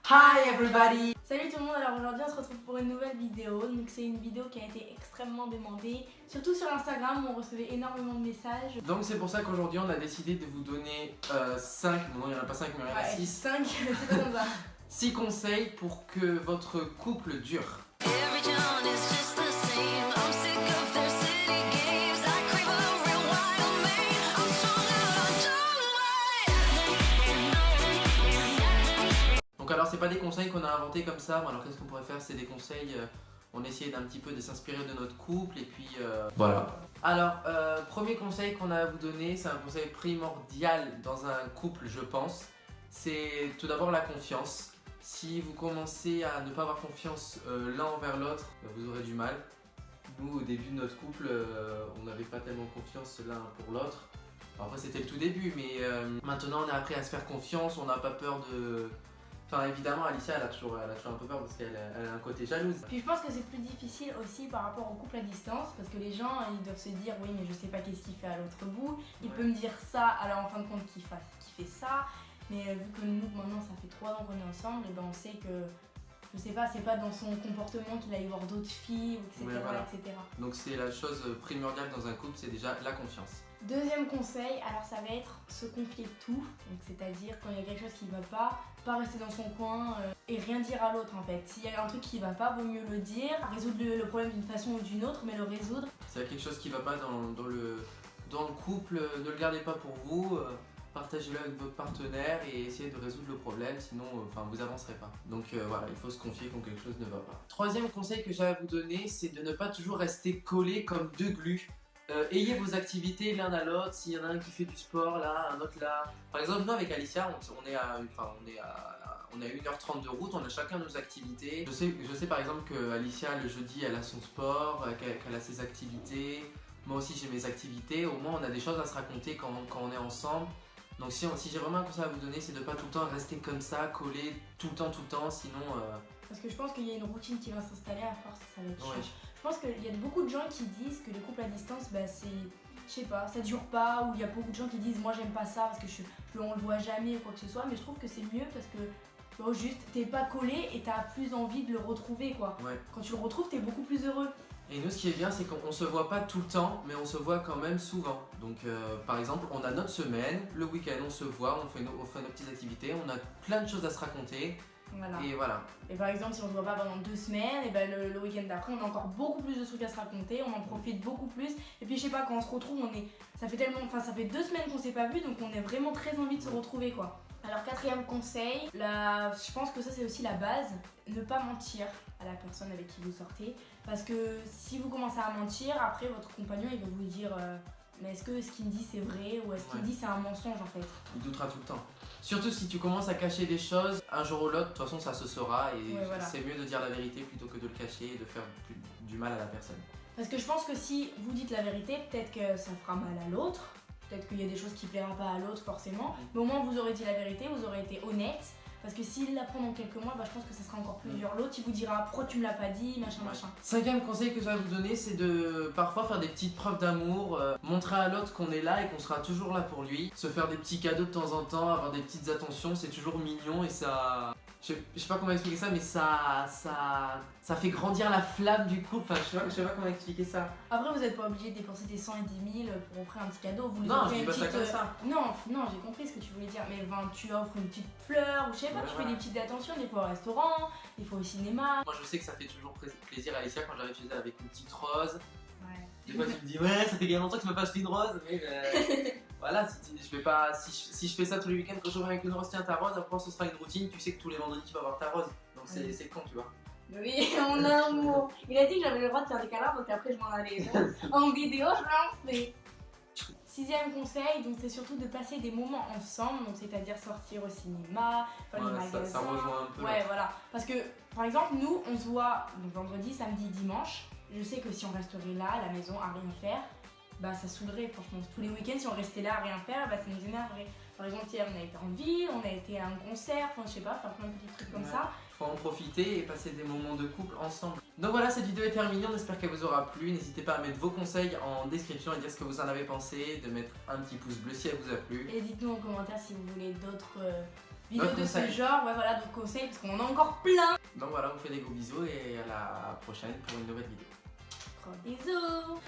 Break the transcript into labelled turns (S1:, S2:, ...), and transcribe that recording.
S1: Hi everybody!
S2: Salut tout le monde, alors aujourd'hui on se retrouve pour une nouvelle vidéo. Donc c'est une vidéo qui a été extrêmement demandée, surtout sur Instagram où on recevait énormément de messages.
S1: Donc c'est pour ça qu'aujourd'hui on a décidé de vous donner 5, bon non il n'y en a pas 5 mais il y en a 6.
S2: 5, c'est pas comme ça.
S1: 6 conseils pour que votre couple dure. Donc alors c'est pas des conseils qu'on a inventés comme ça, alors qu'est-ce qu'on pourrait faire? C'est des conseils, on essayait d'un petit peu de s'inspirer de notre couple et puis voilà. Alors premier conseil qu'on a à vous donner, c'est un conseil primordial dans un couple je pense, c'est tout d'abord la confiance. Si vous commencez à ne pas avoir confiance l'un envers l'autre, vous aurez du mal. Nous au début de notre couple, on n'avait pas tellement confiance l'un pour l'autre. Après c'était le tout début mais maintenant on a appris à se faire confiance, on n'a pas peur de... Enfin évidemment Alicia elle a toujours un peu peur parce qu'elle a un côté jalouse.
S2: Puis je pense que c'est plus difficile aussi par rapport au couple à distance parce que les gens ils doivent se dire oui mais je sais pas qu'est-ce qu'il fait à l'autre bout, il peut me dire ça alors en fin de compte qu'il fait ça, mais vu que nous maintenant ça fait 3 ans qu'on est ensemble et ben on sait que je sais pas, c'est pas dans son comportement qu'il aille voir d'autres filles, etc.,
S1: Ouais, voilà.
S2: etc.
S1: Donc c'est la chose primordiale dans un couple, c'est déjà la confiance.
S2: Deuxième conseil, alors ça va être se confier tout, donc c'est-à-dire quand il y a quelque chose qui va pas rester dans son coin et rien dire à l'autre en fait. S'il y a un truc qui va pas, vaut mieux le dire, résoudre le problème d'une façon ou d'une autre, mais le résoudre.
S1: S'il y a quelque chose qui va pas dans le couple, ne le gardez pas pour vous, partagez-le avec votre partenaire et essayez de résoudre le problème, sinon vous avancerez pas. Donc voilà, il faut se confier quand quelque chose ne va pas. Troisième conseil que j'ai à vous donner, c'est de ne pas toujours rester collés comme deux glues. Ayez vos activités l'un à l'autre, s'il y en a un qui fait du sport là, un autre là. Par exemple, nous avec Alicia, on est à 1h30 de route, on a chacun nos activités. Je sais par exemple que Alicia le jeudi elle a son sport, qu'elle a ses activités. Moi aussi j'ai mes activités, au moins on a des choses à se raconter quand on est ensemble. Donc si j'ai vraiment un conseil à vous donner, c'est de pas tout le temps rester comme ça, collé tout le temps, sinon...
S2: Parce que je pense qu'il y a une routine qui va s'installer à force, ça va être chiant.
S1: Ouais.
S2: Je pense qu'il y a beaucoup de gens qui disent que les couples à distance, c'est, je sais pas, ça dure pas, ou il y a beaucoup de gens qui disent moi j'aime pas ça parce que on le voit jamais ou quoi que ce soit, mais je trouve que c'est mieux parce que juste t'es pas collé et t'as plus envie de le retrouver quoi.
S1: Ouais.
S2: Quand tu le retrouves, t'es beaucoup plus heureux.
S1: Et nous ce qui est bien c'est qu'on se voit pas tout le temps mais on se voit quand même souvent. Donc par exemple on a notre semaine, le week-end on se voit, on fait nos petites activités, on a plein de choses à se raconter.
S2: Voilà.
S1: Et voilà.
S2: Et par exemple si on se voit pas pendant 2 semaines, et ben le week-end d'après on a encore beaucoup plus de trucs à se raconter, on en profite beaucoup plus. Et puis je sais pas, quand on se retrouve ça fait 2 semaines qu'on s'est pas vu donc on a vraiment très envie de se retrouver quoi. Alors quatrième conseil, je pense que ça c'est aussi la base, ne pas mentir à la personne avec qui vous sortez. Parce que si vous commencez à mentir, après votre compagnon il va vous dire mais est-ce que ce qu'il me dit c'est vrai ou est-ce qu'il me dit c'est un mensonge en fait.
S1: Il doutera tout le temps. Surtout si tu commences à cacher des choses, un jour ou l'autre, de toute façon ça se saura et voilà. C'est mieux de dire la vérité plutôt que de le cacher et de faire du mal à la personne. Parce
S2: que je pense que si vous dites la vérité, peut-être que ça fera mal à l'autre, peut-être qu'il y a des choses qui plaira pas à l'autre forcément, mais au moins vous aurez dit la vérité, vous aurez été honnête. Parce que s'il l'apprend dans quelques mois, je pense que ça sera encore plus dur. L'autre il vous dira pourquoi tu me l'as pas dit, machin.
S1: Cinquième conseil que je vais vous donner, c'est de parfois faire des petites preuves d'amour, montrer à l'autre qu'on est là et qu'on sera toujours là pour lui, se faire des petits cadeaux de temps en temps, avoir des petites attentions, c'est toujours mignon et ça... Je sais pas comment expliquer ça, mais ça fait grandir la flamme du couple. Enfin, je sais pas comment expliquer ça.
S2: Après, vous n'êtes pas obligé de dépenser des 100 et 10 000 pour offrir un petit cadeau. Vous
S1: non, je dis pas ça comme ça.
S2: Non, j'ai compris ce que tu voulais dire. Mais tu offres une petite fleur, ou je sais pas, tu fais des petites attentions, des fois au restaurant, des fois au cinéma.
S1: Moi, je sais que ça fait toujours plaisir à Alicia quand j'arrive chez elle avec une petite rose.
S2: Ouais.
S1: Des fois, tu me dis, ouais, ça fait bien longtemps que tu m'as pas acheté une rose. Mais voilà, si je fais ça tous les week-ends quand je reviens avec une rose, tiens ta rose, après ce sera une routine, tu sais que tous les vendredis tu vas avoir ta rose. Donc c'est con, tu vois.
S2: Oui, on a un mot. Il a dit que j'avais le droit de faire des câlins, donc après je m'en allais. En vidéo, je l'en fais. Sixième conseil, donc c'est surtout de passer des moments ensemble, donc c'est-à-dire sortir au cinéma, faire les magasins.
S1: Ça rejoint un peu.
S2: Ouais, voilà. Parce que, par exemple, nous, on se voit donc, vendredi, samedi, dimanche. Je sais que si on resterait là, à la maison, à rien faire, ça saoulerait, franchement. Tous les week-ends, si on restait là à rien faire, ça nous énerverait. Par exemple, hier, on a été en ville, on a été à un concert, je sais pas, faire plein de petits trucs comme ça.
S1: Faut en profiter et passer des moments de couple ensemble. Donc voilà, cette vidéo est terminée, on espère qu'elle vous aura plu. N'hésitez pas à mettre vos conseils en description et dire ce que vous en avez pensé, de mettre un petit pouce bleu si elle vous a plu.
S2: Et dites-nous en commentaire si vous voulez d'autres vidéos
S1: D'autres
S2: de ce
S1: conseils.
S2: genre, ouais voilà, d'autres conseils parce qu'on en a encore plein.
S1: Donc voilà, on vous fait des gros bisous et à la prochaine pour une nouvelle vidéo.
S2: Gros bisous.